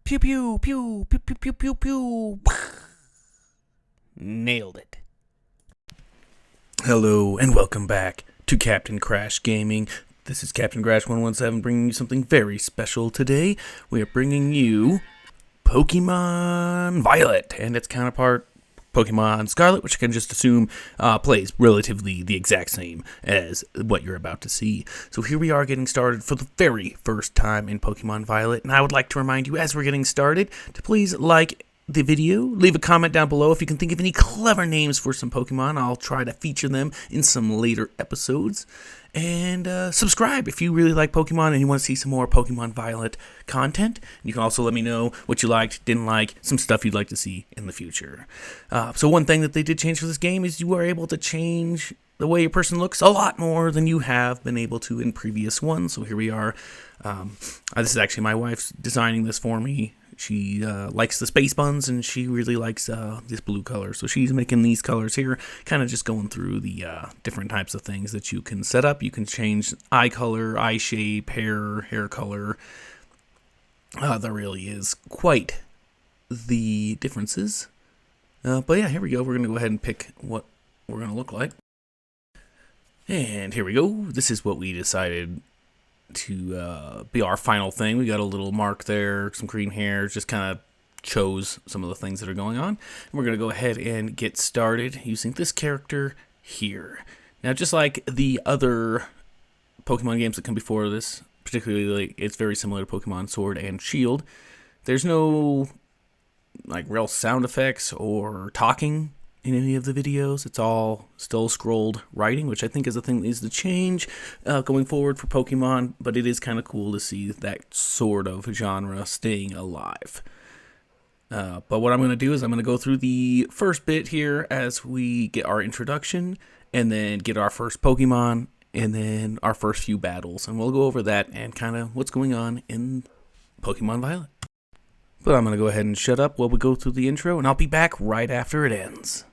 Pew pew pew pew pew pew pew pew. Nailed it. Hello and welcome back to Captain Crash Gaming. This is Captain Crash 117 bringing you something very special today. We are bringing you Pokemon Violet and its counterpart Pokemon Scarlet, which I can just assume plays relatively the exact same as what you're about to see. So here we are getting started for the very first time in Pokemon Violet, and I would like to remind you as we're getting started to please like the video, leave a comment down below if you can think of any clever names for some Pokemon. I'll try to feature them in some later episodes. And subscribe if you really like Pokemon and you want to see some more Pokemon Violet content. You can also let me know what you liked, didn't like, some stuff you'd like to see in the future. So one thing that they did change for this game is you are able to change the way your person looks a lot more than you have been able to in previous ones. So here we are. This is actually my wife's designing this for me. She likes the space buns, and she really likes this blue color. So she's making these colors here, kind of just going through the different types of things that you can set up. You can change eye color, eye shape, hair color. There really is quite the differences. But yeah, here we go. We're going to go ahead and pick what we're going to look like. And here we go. This is what we decided to be our final thing. We got a little mark there, some green hair, just kind of chose some of the things that are going on. And we're going to go ahead and get started using this character here. Now, just like the other Pokemon games that come before this, particularly it's very similar to Pokemon Sword and Shield, there's no like real sound effects or talking in any of the videos. It's all still scrolled writing, which I think is a thing that needs to change going forward for Pokemon, but it is kind of cool to see that sort of genre staying alive. But what I'm going to do is I'm going to go through the first bit here as we get our introduction, and then get our first Pokemon, and then our first few battles, and we'll go over that and kind of what's going on in Pokemon Violet. But I'm going to go ahead and shut up while we go through the intro, and I'll be back right after it ends.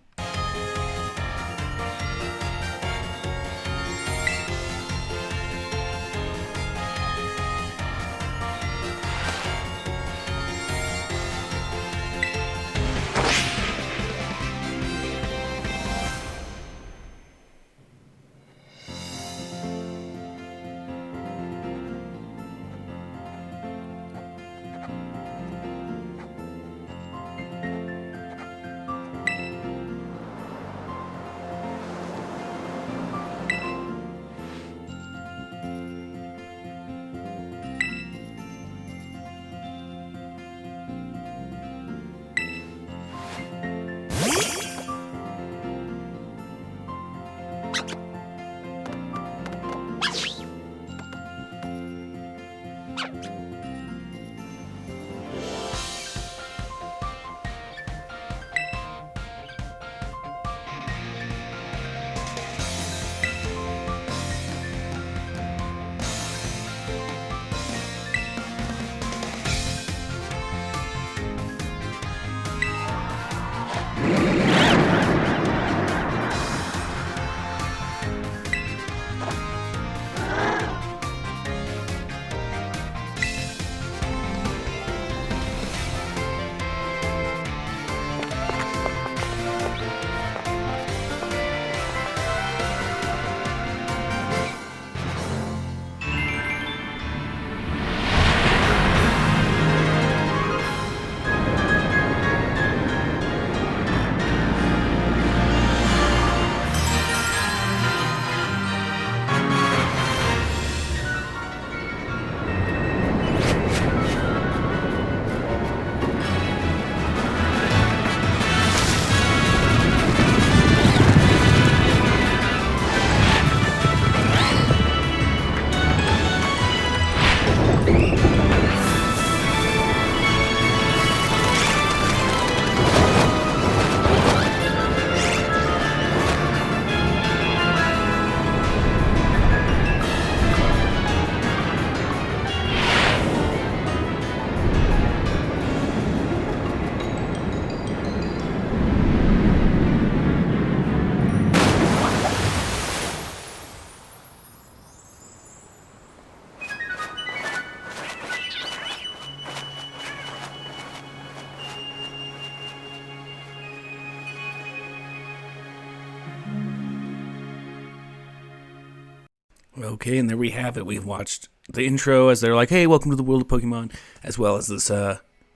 Okay, and there we have it. We've watched the intro as they're like, hey, welcome to the world of Pokemon, as well as this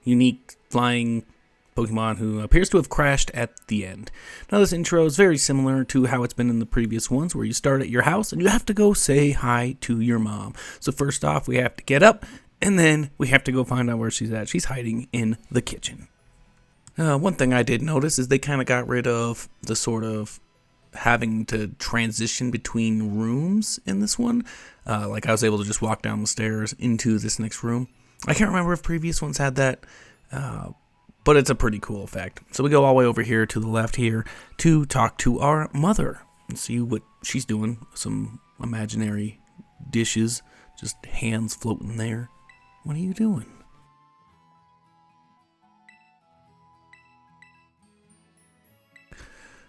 unique flying Pokemon who appears to have crashed at the end. Now, this intro is very similar to how it's been in the previous ones, where you start at your house and you have to go say hi to your mom. So first off, we have to get up, and then we have to go find out where she's at. She's hiding in the kitchen. One thing I did notice is they kind of got rid of the sort of having to transition between rooms in this one. Like I was able to just walk down the stairs into this next room. I can't remember if previous ones had that, but it's a pretty cool effect. So we go all the way over here to the left here to talk to our mother and see what she's doing. Some imaginary dishes, just hands floating there. What are you doing?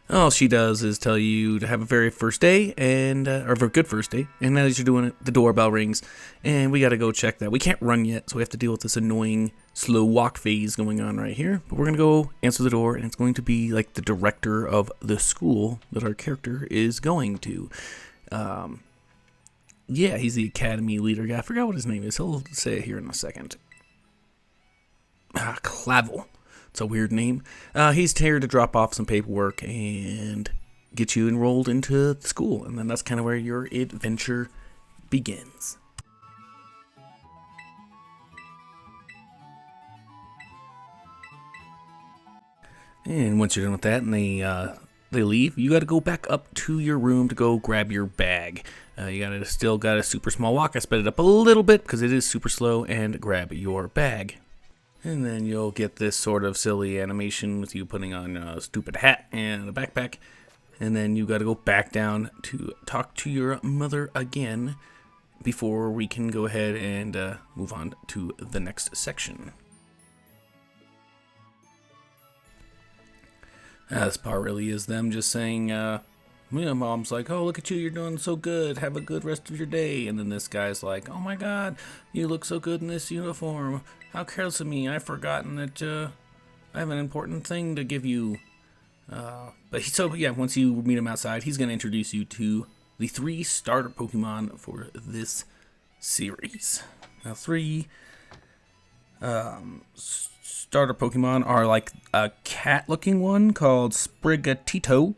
All she does is tell you to have a very first day, and or a good first day. And as you're doing it, the doorbell rings, and we got to go check that. We can't run yet, so we have to deal with this annoying slow walk phase going on right here. But we're gonna go answer the door, and it's going to be like the director of the school that our character is going to. Yeah, he's the academy leader guy. I forgot what his name is. He'll say it here in a second. Clavel. It's a weird name. He's here to drop off some paperwork and get you enrolled into the school. And then that's kind of where your adventure begins. And once you're done with that and they leave, you got to go back up to your room to go grab your bag. You still got a super small walk. I sped it up a little bit because it is super slow, and grab your bag. And then you'll get this sort of silly animation with you putting on a stupid hat and a backpack. And then you got to go back down to talk to your mother again before we can go ahead and move on to the next section. This part really is them just saying, mom's like, oh, look at you, you're doing so good, have a good rest of your day. And then this guy's like, oh my god, you look so good in this uniform. How careless of me, I've forgotten that I have an important thing to give you. Once you meet him outside, he's going to introduce you to the 3 starter Pokemon for this series. Now, 3 starter Pokemon are like a cat-looking one called Sprigatito,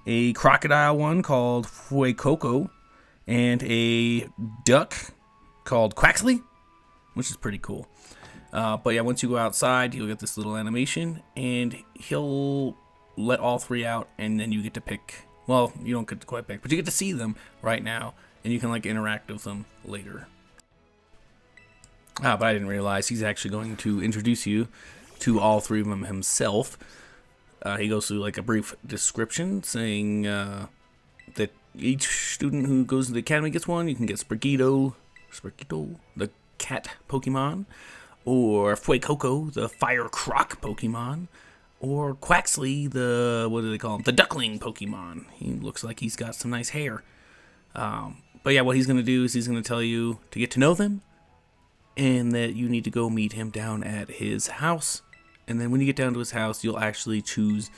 a crocodile one called Fuecoco, and a duck called Quaxley, which is pretty cool. Once you go outside, you'll get this little animation, and he'll let all 3 out, and then you get to pick. Well, you don't get to quite pick, but you get to see them right now, and you can interact with them later. But I didn't realize he's actually going to introduce you to all 3 of them himself. He goes through a brief description saying that each student who goes to the academy gets one. You can get Sprigatito, the cat Pokemon, or Fuecoco, the fire croc Pokemon, or Quaxley, the duckling Pokemon. He looks like he's got some nice hair. What he's going to do is he's going to tell you to get to know them, and that you need to go meet him down at his house. And then when you get down to his house, you'll actually choose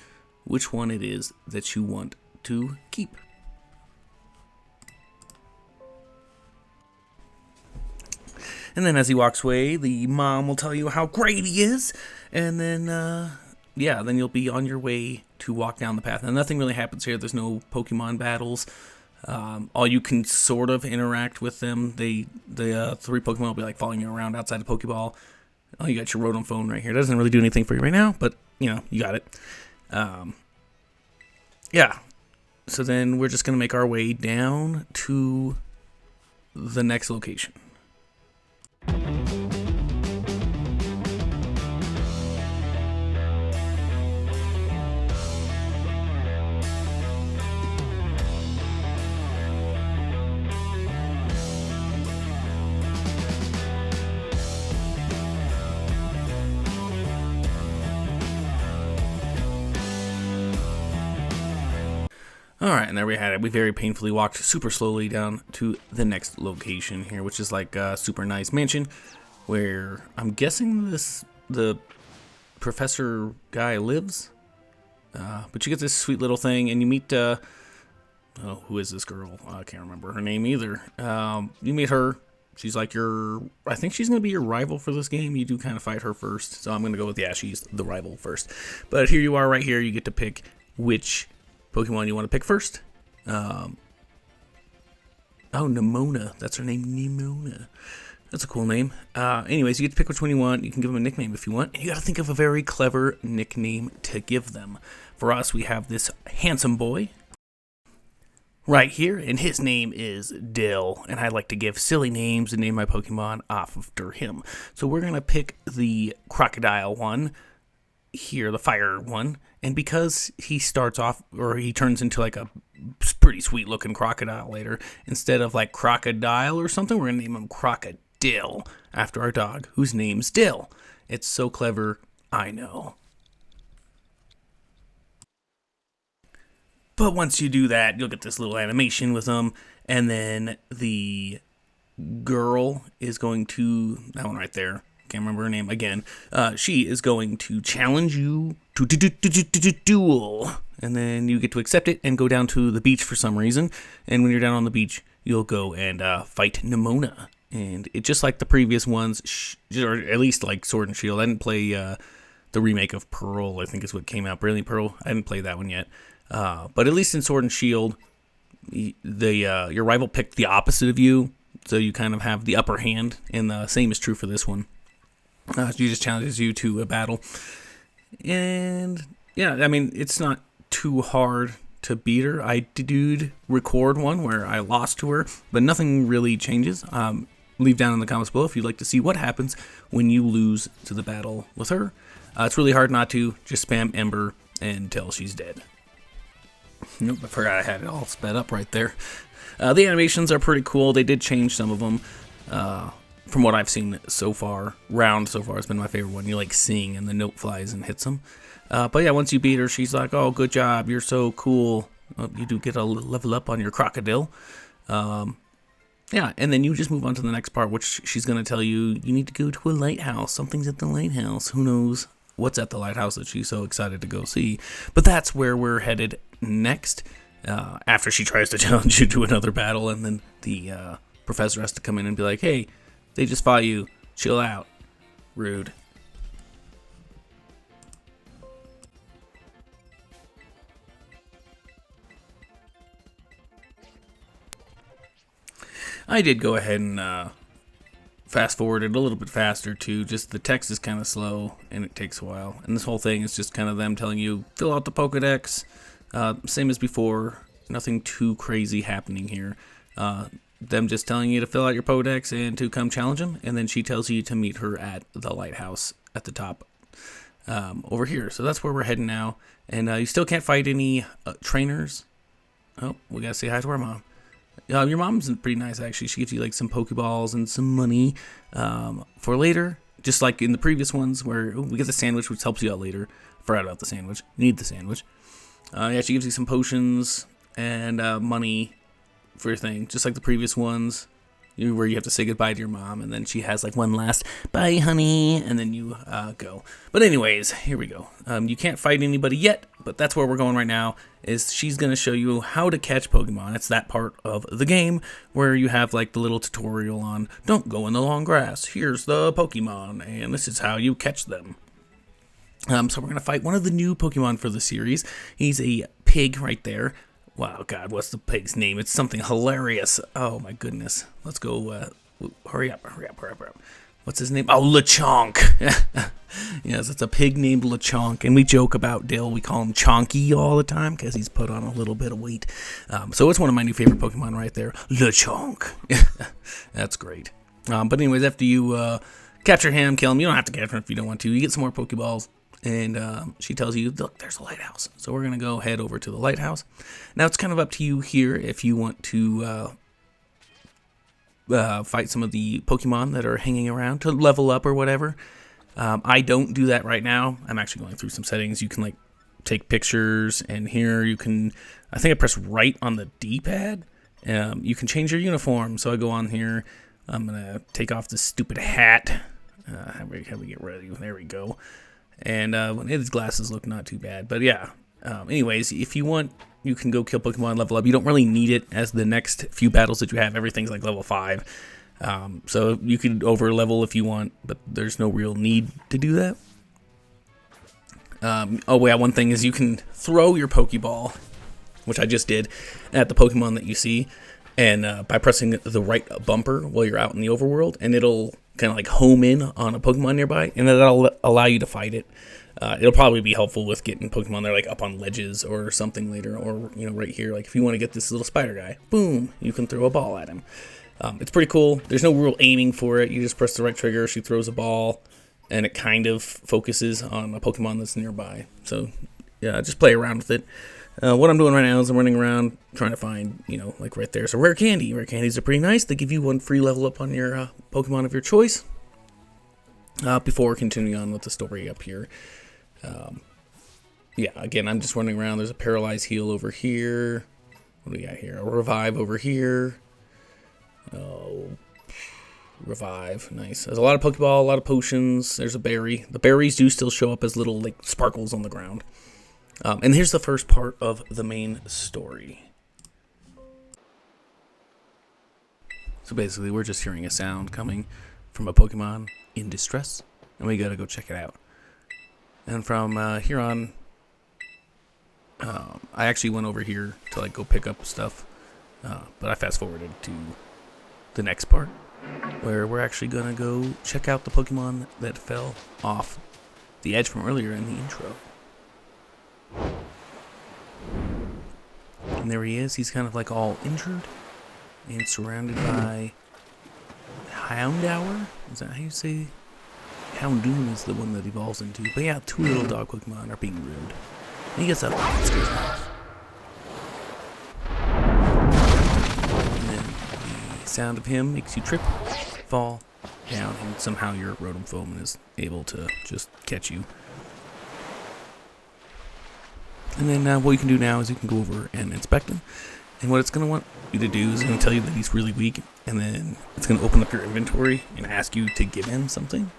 which one it is that you want to keep. And then as he walks away, the mom will tell you how great he is. And then, then you'll be on your way to walk down the path. And nothing really happens here. There's no Pokemon battles. All you can sort of interact with them. The 3 Pokemon will be following you around outside the Pokeball. Oh, you got your Rotom phone right here. It doesn't really do anything for you right now, but, you got it. So then we're just going to make our way down to the next location. Alright, and there we had it. We very painfully walked super slowly down to the next location here, which is a super nice mansion where I'm guessing the professor guy lives. But you get this sweet little thing, and you meet oh, who is this girl? I can't remember her name either. You meet her. She's like I think she's going to be your rival for this game. You do kind of fight her first. So I'm going to go with, yeah, she's the rival first. But here you are right here. You get to pick which Pokemon you want to pick first. Oh, Nimona. That's her name, Nimona. That's a cool name. Anyways, you get to pick which one you want. You can give them a nickname if you want. And you got to think of a very clever nickname to give them. For us, we have this handsome boy right here, and his name is Dill. And I like to give silly names and name my Pokemon after him. So we're going to pick the crocodile one here, the fire one. And because he starts off, or he turns into like a pretty sweet looking crocodile later, instead of like crocodile or something, we're going to name him Crocodile after our dog, whose name's Dill. It's so clever, I know. But once you do that, you'll get this little animation with them, and then the girl is going to, that one right there, can't remember her name again, she is going to challenge you to duel, and then you get to accept it and go down to the beach for some reason, and when you're down on the beach, you'll go and fight Nimona, and it's just like the previous ones, or at least like Sword and Shield. I didn't play the remake of Pearl, I think is what came out, Brilliant Pearl. I didn't play that one yet. But at least in Sword and Shield, your rival picked the opposite of you, so you kind of have the upper hand, and the same is true for this one. She just challenges you to a battle, and yeah, I mean, it's not too hard to beat her. I did record one where I lost to her, but nothing really changes. Leave down in the comments below if you'd like to see what happens when you lose to the battle with her. It's really hard not to. Just spam Ember until she's dead. Nope, I forgot I had it all sped up right there. The animations are pretty cool. They did change some of them. From what I've seen so far, Round so far has been my favorite one. You like sing and the note flies and hits them. But yeah, once you beat her, she's like, oh, good job. You're so cool. You do get a level up on your crocodile. Yeah, and then you just move on to the next part, which she's going to tell you need to go to a lighthouse. Something's at the lighthouse. Who knows what's at the lighthouse that she's so excited to go see. But that's where we're headed next, after she tries to challenge you to another battle, and then the professor has to come in and be like, hey, they just fought you. Chill out. Rude. I did go ahead and fast forward it a little bit faster too. Just the text is kind of slow and it takes a while. And this whole thing is just kind of them telling you, fill out the Pokedex. Same as before. Nothing too crazy happening here. Them just telling you to fill out your Pokedex and to come challenge them. And then she tells you to meet her at the lighthouse at the top over here. So that's where we're heading now. And you still can't fight any trainers. Oh, we gotta say hi to our mom. Your mom's pretty nice, actually. She gives you like some Pokeballs and some money for later. Just like in the previous ones where we get the sandwich, which helps you out later. Forgot about the sandwich. You need the sandwich. Yeah, she gives you some potions and money for your thing. Just like the previous ones where you have to say goodbye to your mom. And then she has like one last, bye, honey. And then you go. But anyways, here we go. You can't fight anybody yet, but that's where we're going right now. Is she's going to show you how to catch Pokemon. It's that part of the game where you have like the little tutorial on don't go in the long grass. Here's the Pokemon, and this is how you catch them. So we're going to fight one of the new Pokemon for the series. He's a pig right there. Wow, God, what's the pig's name? It's something hilarious. Oh, my goodness. Let's go. Hurry up. What's his name? Oh, Lechonk. Yes, it's a pig named Lechonk, and we joke about Dill. We call him Chonky all the time because he's put on a little bit of weight. So it's one of my new favorite Pokemon right there, Lechonk. That's great. But anyways, after you capture him, kill him, you don't have to capture him if you don't want to. You get some more Pokeballs, and she tells you, look, there's a lighthouse. So we're going to go head over to the lighthouse. Now it's kind of up to you here if you want to fight some of the Pokemon that are hanging around to level up or whatever. I don't do that right now. I'm actually going through some settings. You can like take pictures, and here you can, I think I press right on the D-pad. You can change your uniform. So I go on here. I'm going to take off this stupid hat. How we get rid of you? There we go. And his glasses look not too bad. But yeah, anyways, if you want you can go kill Pokemon, level up. You don't really need it, as the next few battles that you have, everything's like level 5. So you could over level if you want, but there's no real need to do that. Oh yeah, one thing is you can throw your Pokeball, which I just did, at the Pokemon that you see, and by pressing the right bumper while you're out in the overworld, and it'll kind of like home in on a Pokemon nearby, and that'll allow you to fight it. It'll probably be helpful with getting Pokemon that are like up on ledges or something later, or right here, like if you want to get this little spider guy, boom, you can throw a ball at him. It's pretty cool. There's no real aiming for it. You just press the right trigger, she throws a ball, and it kind of focuses on a Pokemon that's nearby. So yeah, just play around with it. What I'm doing right now is I'm running around trying to find, like right there's a rare candy. Rare candies are pretty nice. They give you one free level up on your Pokemon of your choice. Before continuing on with the story up here. Yeah, again, I'm just running around. There's a Paralyze Heal over here. What do we got here? A Revive over here. Oh, Revive. Nice. There's a lot of Pokeball, a lot of potions. There's a berry. The berries do still show up as little like sparkles on the ground. And here's the first part of the main story. So basically, we're just hearing a sound coming from a Pokemon in distress, and we gotta go check it out. And from here on, I actually went over here to like go pick up stuff, but I fast forwarded to the next part, where we're actually gonna go check out the Pokemon that fell off the edge from earlier in the intro. And there he is. He's kind of like all injured and surrounded by Houndour. Is that how you say? Houndoom is the one that evolves into. But yeah, 2 little dog Pokemon are being rude. And he gets up and scares them off. And then the sound of him makes you trip, fall down, and somehow your Rotom Foam is able to just catch you. And then what you can do now is you can go over and inspect him. And what it's going to want you to do is going to tell you that he's really weak. And then it's going to open up your inventory and ask you to give him something.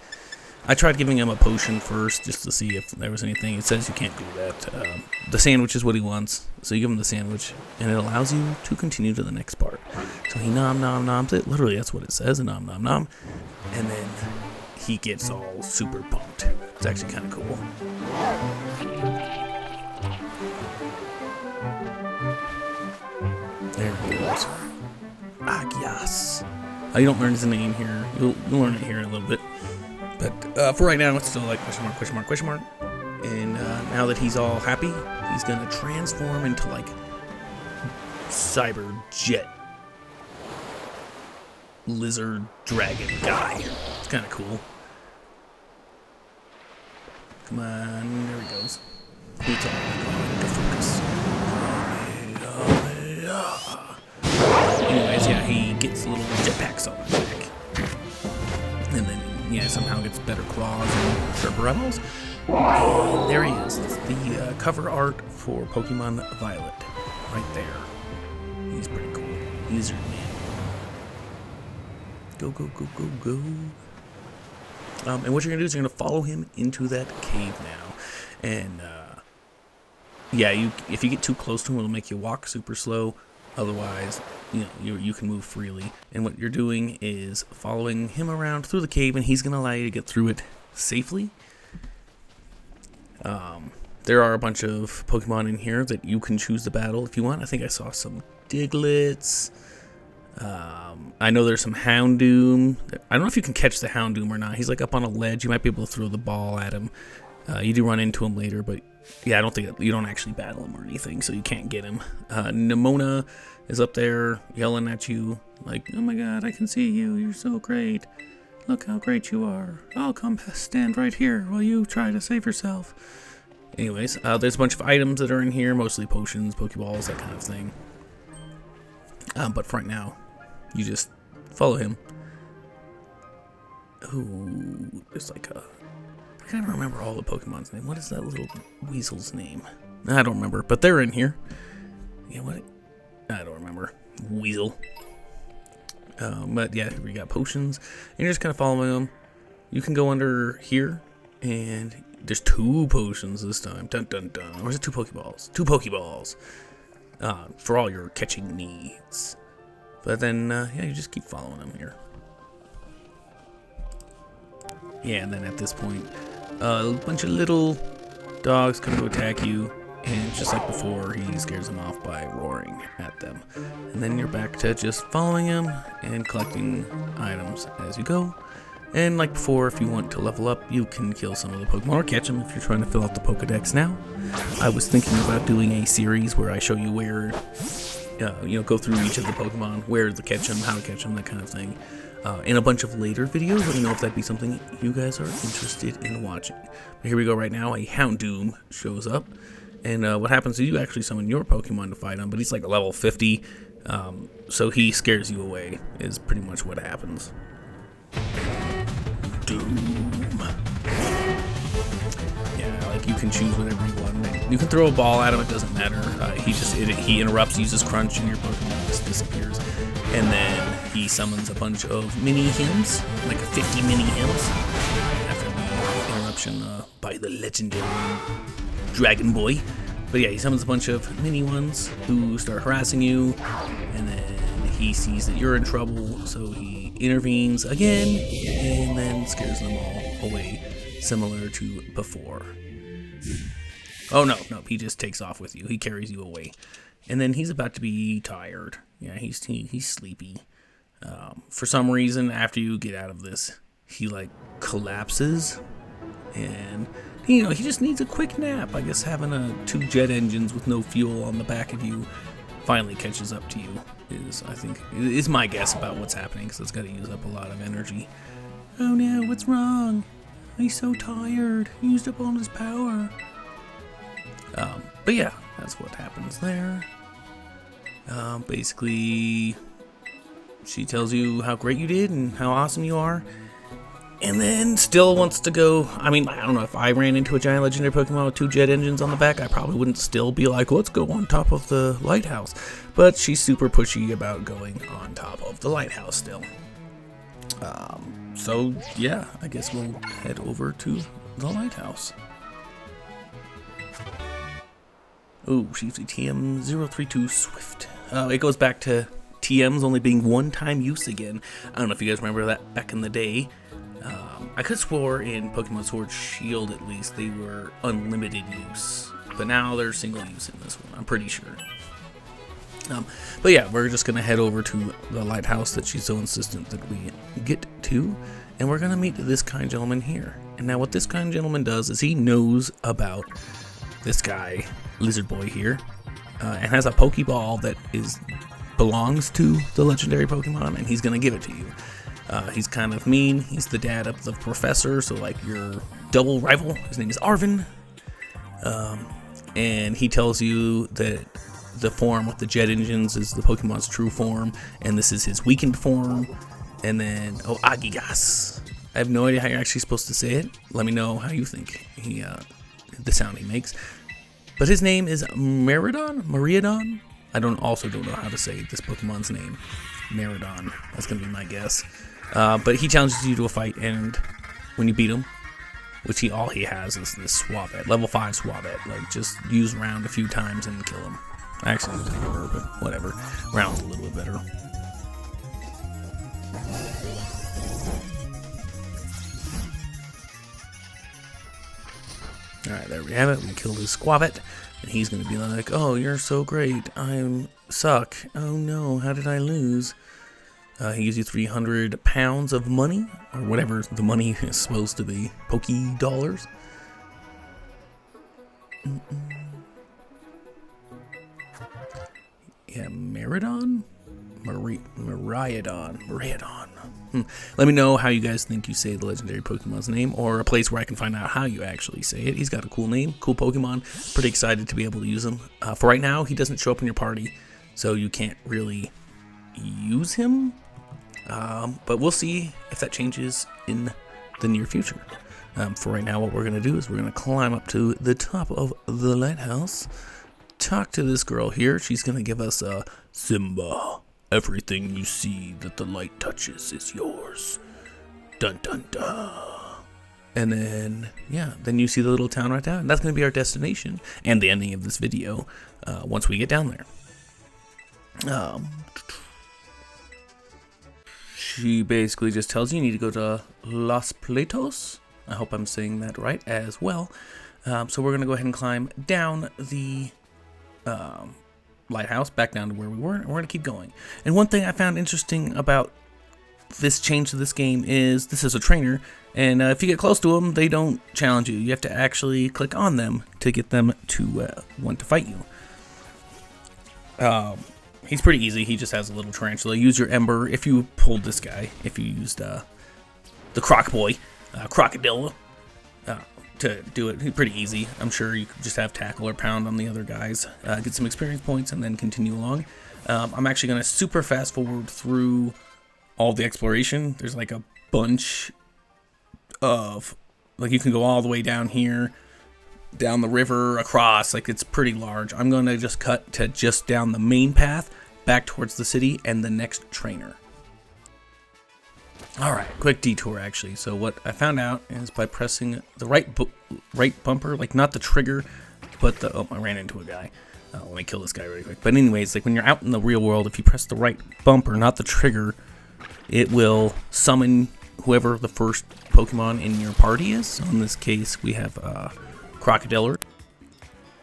I tried giving him a potion first just to see if there was anything. It says you can't do that. The sandwich is what he wants. So you give him the sandwich. And it allows you to continue to the next part. So he nom-noms it. Literally, that's what it says. Nom-nom-nom. And then he gets all super pumped. It's actually kind of cool. There he goes. Agias. You don't learn his name here. You'll learn it here in a little bit. But for right now, it's still like question mark, question mark, question mark. And now that he's all happy, he's going to transform into like Cyber Jet Lizard Dragon guy. It's kind of cool. Come on, there he goes. It's all going to focus. Anyways, yeah, he gets little jetpacks on his back. And then, yeah, somehow gets better claws and sharper eyeballs. And there he is. It's the cover art for Pokemon Violet. Right there. He's pretty cool. Lizard Man. Go, go, go, go, go. And what you're going to do is you're going to follow him into that cave now. And, yeah, if you get too close to him, it'll make you walk super slow. Otherwise, you can move freely. And what you're doing is following him around through the cave, and he's going to allow you to get through it safely. There are a bunch of Pokemon in here that you can choose to battle if you want. I think I saw some Diglets. I know there's some Houndoom. I don't know if you can catch the Houndoom or not. He's like up on a ledge. You might be able to throw the ball at him. You do run into him later, but yeah, I don't think you don't actually battle him or anything, so you can't get him. Nimona is up there yelling at you like, "Oh my God, I can see you. You're so great. Look how great you are. I'll come stand right here while you try to save yourself." Anyways, there's a bunch of items that are in here, mostly potions, Pokeballs, that kind of thing. But for right now, you just follow him. Ooh, there's like a... I can't remember all the Pokemon's name. What is that little weasel's name? I don't remember, but they're in here. Yeah, what? I don't remember. Weasel. But yeah, we got potions. And you're just kind of following them. You can go under here, and there's 2 potions this time. Dun dun dun. Or is it 2 Pokeballs? 2 Pokeballs. for all your catching needs. But then, yeah, you just keep following him here. Yeah, and then at this point, a bunch of little dogs come to attack you, and just like before, he scares them off by roaring at them. And then you're back to just following him and collecting items as you go. And like before, if you want to level up, you can kill some of the Pokemon or catch them if you're trying to fill out the Pokedex now. I was thinking about doing a series where I show you where, go through each of the Pokemon, where to catch them, how to catch them, that kind of thing. In a bunch of later videos, let me know if that'd be something you guys are interested in watching. But here we go right now, a Houndoom shows up. And what happens is you actually summon your Pokemon to fight him, but he's like a level 50, so he scares you away, is pretty much what happens. Doom. Yeah, like you can choose whatever you want. You can throw a ball at him, it doesn't matter. He interrupts, uses Crunch, and your Pokemon just disappears. And then he summons a bunch of mini hymns, like 50 mini hymns, after the interruption by the legendary Dragon Boy. But yeah, he summons a bunch of mini ones who start harassing you, and then he sees that you're in trouble, so he intervenes again, and then scares them all away, similar to before. Oh no, he just takes off with you. He carries you away. And then he's about to be tired. Yeah, he's sleepy. For some reason, after you get out of this, he like collapses, and he just needs a quick nap. I guess having 2 jet engines with no fuel on the back of you finally catches up to you is my guess about what's happening, because it's got to use up a lot of energy. Oh no, what's wrong? He's so tired. He used up all his power. But yeah, that's what happens there. Basically, she tells you how great you did and how awesome you are, and then still wants to go. I mean, I don't know, if I ran into a giant legendary Pokemon with 2 jet engines on the back, I probably wouldn't still be like, let's go on top of the lighthouse. But she's super pushy about going on top of the lighthouse still. So yeah, I guess we'll head over to the lighthouse. Oh, she's a TM032 Swift. It goes back to TMs only being one-time use again. I don't know if you guys remember that back in the day. I could have swore in Pokemon Sword Shield, at least, they were unlimited use. But now they're single use in this one, I'm pretty sure. But yeah, we're just going to head over to the lighthouse that she's so insistent that we get to. And we're going to meet this kind gentleman here. And now what this kind gentleman does is he knows about this guy, Lizard Boy here, and has a Pokeball that belongs to the legendary Pokemon, and he's going to give it to you. He's kind of mean. He's the dad of the professor, so like your double rival. His name is Arvin. And he tells you that the form with the jet engines is the Pokemon's true form, and this is his weakened form. And then, Agigas. I have no idea how you're actually supposed to say it. Let me know how you think the sound he makes. But his name is Miraidon? I don't know how to say this Pokemon's name. Miraidon. That's going to be my guess. But he challenges you to a fight, and when you beat him, which all he has is this Swabet, level 5 Swabet. Like, just use Round a few times and kill him. Actually, but whatever. Round's a little bit better. Alright, there we have it. We killed his Squabet. And he's going to be like, oh, you're so great. I suck. Oh no, how did I lose? He gives you 300 pounds of money, or whatever the money is supposed to be. Poke dollars. Yeah, Miraidon? Miraidon. Let me know how you guys think you say the legendary Pokemon's name, or a place where I can find out how you actually say it. He's got a cool name, cool Pokemon. Pretty excited to be able to use him. For right now, he doesn't show up in your party, so you can't really use him. But we'll see if that changes in the near future. For right now, what we're going to do is we're going to climb up to the top of the lighthouse, talk to this girl here. She's going to give us a Simba. Everything you see that the light touches is yours. Dun dun dun. And then, yeah, then you see the little town right there. And that's going to be our destination and the ending of this video once we get down there. Um, she basically just tells you need to go to Los Platos. I hope I'm saying that right as well. So we're going to go ahead and climb down the lighthouse, back down to where we were, and we're going to keep going. And one thing I found interesting about this change to this game is this is a trainer, and if you get close to them, they don't challenge you. You have to actually click on them to get them to want to fight you. He's pretty easy. He just has a little tarantula. Use your ember if you pulled this guy. If you used the croc boy, crocodile, to do it. He's pretty easy. I'm sure you could just have tackle or pound on the other guys, get some experience points, and then continue along. I'm actually going to super fast forward through all the exploration. There's like a bunch of, like, you can go all the way down here, down the river, across. Like, it's pretty large. I'm going to just cut to just down the main path back towards the city and the next trainer. Alright, quick detour actually. So what I found out is by pressing the right bumper, like not the trigger, but the, oh, I ran into a guy. Let me kill this guy really quick. But anyways, like when you're out in the real world, if you press the right bumper, not the trigger, it will summon whoever the first Pokemon in your party is. So in this case, we have Crocodile.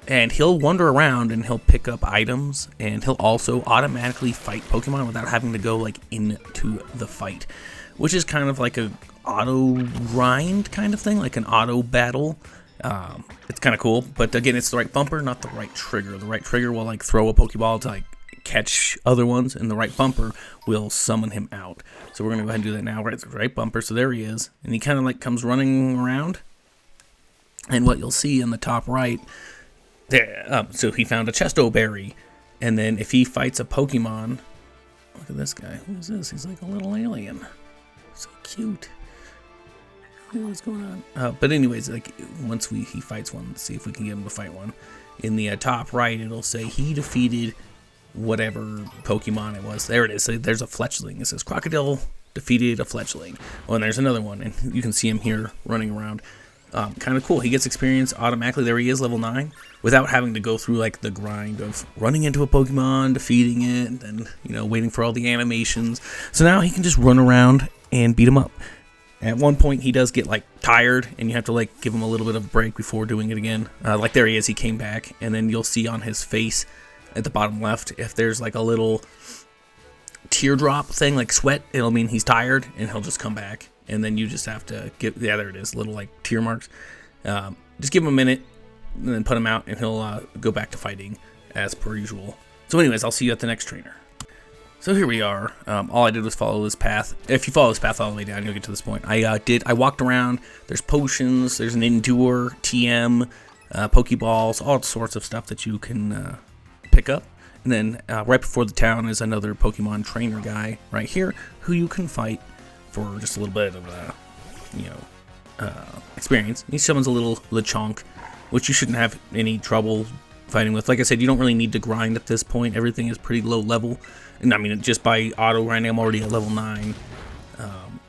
And he'll wander around and he'll pick up items, and he'll also automatically fight Pokemon without having to go like into the fight, which is kind of like a auto grind kind of thing, like an auto battle. It's kind of cool, but again, it's the right bumper, not the right trigger. The right trigger will like throw a Pokeball to like catch other ones, and the right bumper will summon him out. So we're gonna go ahead and do that now. Right bumper. So there he is, and he kind of like comes running around. And what you'll see in the top right, there. So he found a Chesto Berry, and then if he fights a Pokemon, look at this guy. Who is this? He's like a little alien. So cute. What's going on? But anyways, like once he fights one, let's see if we can get him to fight one. In the top right, it'll say he defeated whatever Pokemon it was. There it is. So there's a fletchling. It says Crocodile defeated a fletchling. Oh, and there's another one, and you can see him here running around. Kind of cool. He gets experience automatically. There he is, level 9, without having to go through like the grind of running into a Pokemon, defeating it, and then, you know, waiting for all the animations. So now he can just run around and beat him up. At one point, he does get like tired, and you have to like give him a little bit of a break before doing it again. Like there he is. He came back, and then you'll see on his face at the bottom left, if there's like a little teardrop thing, like sweat, it'll mean he's tired, and he'll just come back. And then you just have to give, yeah, there it is, little like tear marks. Just give him a minute, and then put him out, and he'll go back to fighting as per usual. So anyways, I'll see you at the next trainer. So here we are. All I did was follow this path. If you follow this path all the way down, you'll get to this point. I walked around. There's potions. There's an Endure, TM, Pokeballs, all sorts of stuff that you can pick up. And then right before the town is another Pokemon trainer guy right here who you can fight for just a little bit of, experience. He summons a little Lechonk, which you shouldn't have any trouble fighting with. Like I said, you don't really need to grind at this point. Everything is pretty low level. And I mean, just by auto grinding, I'm already at level 9.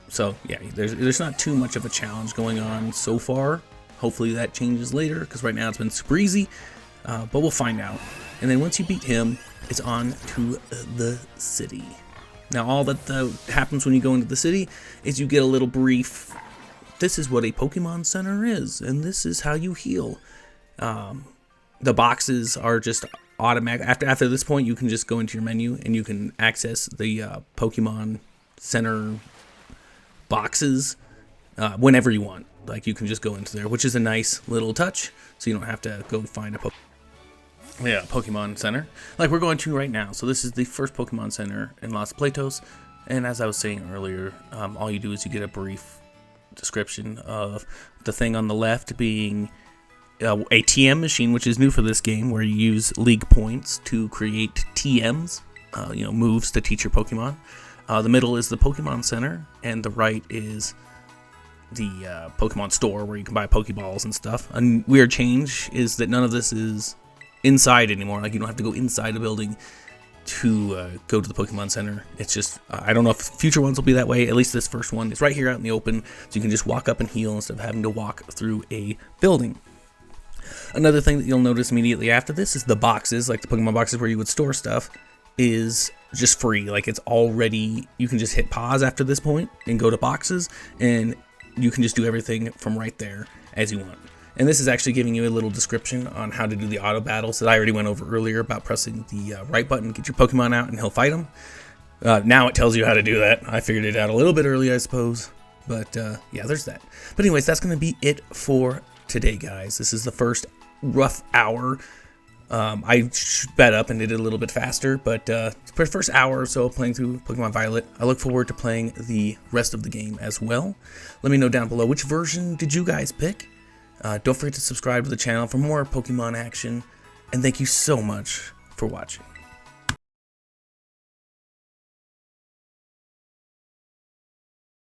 So yeah, there's not too much of a challenge going on so far. Hopefully that changes later, because right now it's been super easy. But we'll find out. And then once you beat him, it's on to the city. Now, all that happens when you go into the city is you get a little brief, this is what a Pokemon Center is, and this is how you heal. The boxes are just automatic. After this point, you can just go into your menu, and you can access the Pokemon Center boxes whenever you want. Like, you can just go into there, which is a nice little touch, so you don't have to go find a Pokemon Center, like we're going to right now. So this is the first Pokemon Center in Los Platos, and as I was saying earlier, all you do is you get a brief description of the thing on the left being a TM machine, which is new for this game, where you use League points to create TMs, moves to teach your Pokemon. The middle is the Pokemon Center, and the right is the Pokemon Store, where you can buy Pokeballs and stuff. A weird change is that none of this is inside anymore. Like, you don't have to go inside a building to go to the Pokemon Center. It's just, I don't know if future ones will be that way. At least this first one is right here out in the open, so you can just walk up and heal instead of having to walk through a building. Another thing that you'll notice immediately after this is the boxes, like the Pokemon boxes where you would store stuff. is just free. Like, it's already, you can just hit pause after this point and go to boxes, and you can just do everything from right there as you want. And this is actually giving you a little description on how to do the auto battles that I already went over earlier about pressing the right button, get your Pokemon out, and he'll fight them. Now it tells you how to do that. I figured it out a little bit early, I suppose. But yeah, there's that. But anyways, that's going to be it for today, guys. This is the first rough hour. I sped up and did it a little bit faster, but for the first hour or so playing through Pokemon Violet, I look forward to playing the rest of the game as well. Let me know down below, which version did you guys pick? Don't forget to subscribe to the channel for more Pokemon action, and thank you so much for watching.